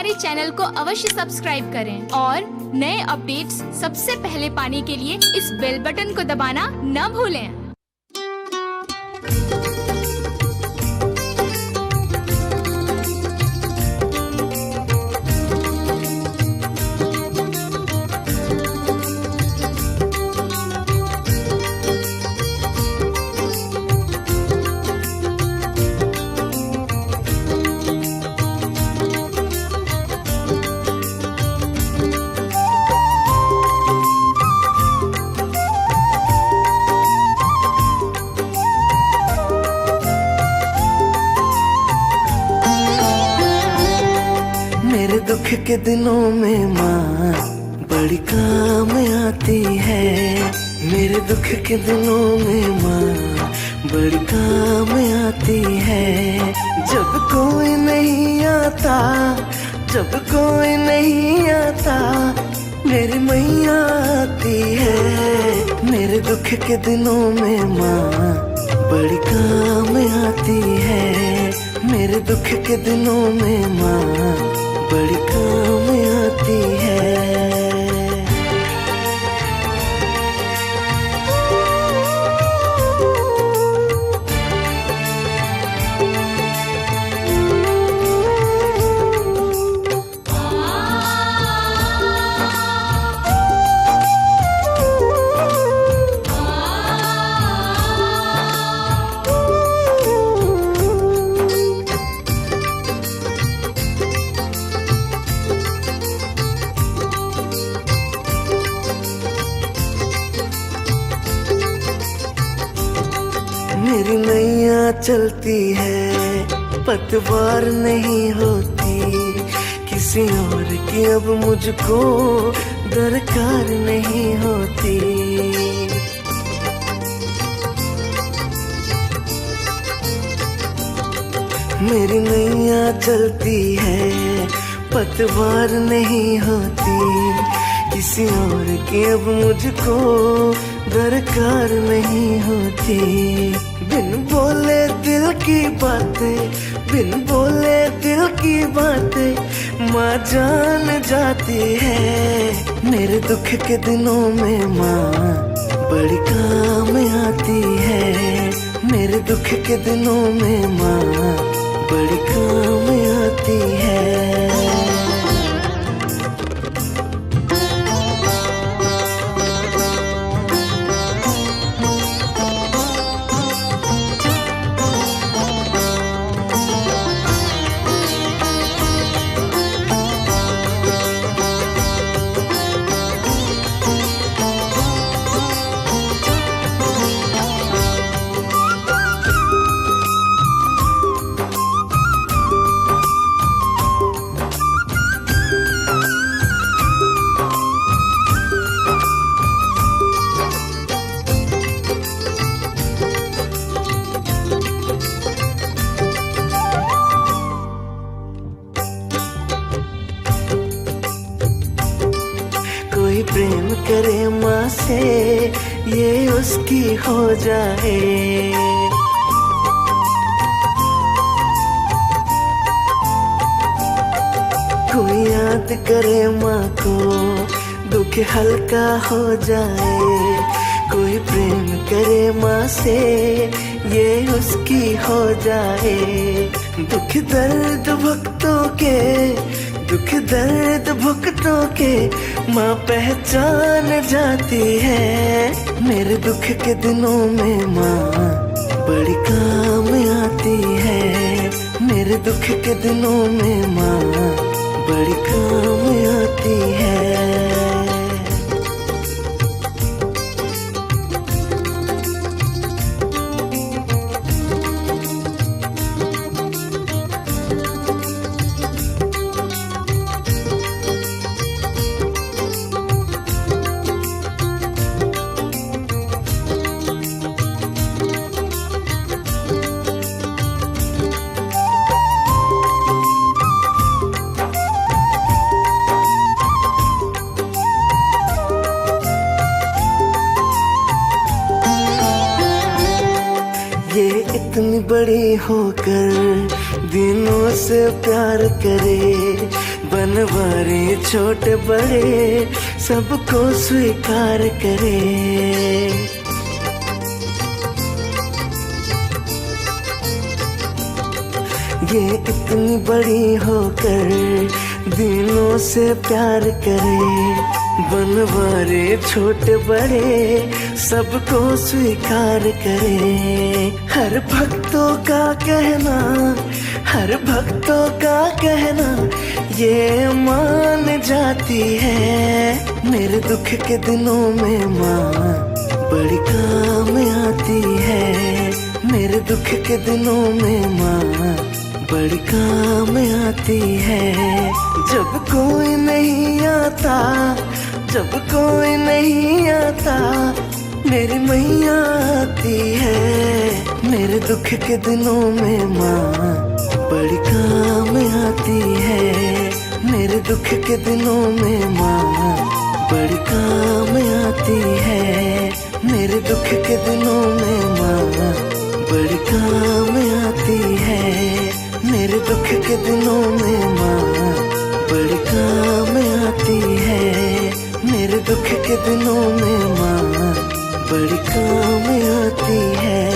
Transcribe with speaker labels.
Speaker 1: हमारे चैनल को अवश्य सब्सक्राइब करें और नए अपडेट्स सबसे पहले पाने के लिए इस बेल बटन को दबाना न भूलें।
Speaker 2: मेरे दुख के दिनों में माँ बड़ी काम आती है। मेरे दुख के दिनों में माँ बड़ी काम आती है। जब कोई नहीं आता, जब कोई नहीं आता, मेरी मैया आती है। मेरे दुख के दिनों में माँ बड़ी काम आती है। मेरे दुख के दिनों में माँ बड़ी काम आती है। मेरी नैया चलती है, पतवार नहीं होती। किसी और की अब मुझको दरकार नहीं होती। मेरी नैया चलती है, पतवार नहीं होती। किसी और की अब मुझको दरकार नहीं होती। बिन बोले दिल की बातें, बिन बोले दिल की बातें माँ जान जाती है। मेरे दुख के दिनों में माँ बड़ी काम आती है। मेरे दुख के दिनों में माँ बड़ी काम आती है। कोई प्रेम करे माँ से ये उसकी हो जाए। कोई याद करे माँ को दुख हल्का हो जाए। कोई प्रेम करे माँ से ये उसकी हो जाए। दुख दर्द भक्तों के, दुख दर्द भुगतों के माँ पहचान जाती है। मेरे दुख के दिनों में माँ बड़ी काम आती है। मेरे दुख के दिनों में माँ बड़ी काम आती है। इतनी बड़ी होकर दिनों से प्यार करे, बनवारे छोटे बड़े सबको स्वीकार करे। ये इतनी बड़ी होकर दिलों से प्यार करे। बनवारे छोटे बड़े सबको स्वीकार करे। हर भक्तों का कहना, हर भक्तों का कहना ये मान जाती है। मेरे दुख के दिनों में माँ बड़ी काम आती है। मेरे दुख के दिनों में माँ बड़ी काम आती है। जब कोई नहीं आता, जब कोई नहीं आता मेरी मैया आती है। मेरे दुख के दिनों में माँ बड़ी काम आती है। मेरे दुख के दिनों में माँ बड़ी काम आती है। मेरे दुख के दिनों में माँ बड़ी काम आती है। मेरे दुख के दिनों में माँ बड़ी काम आती है। मेरे दुख के दिनों में माँ बड़ी काम आती है।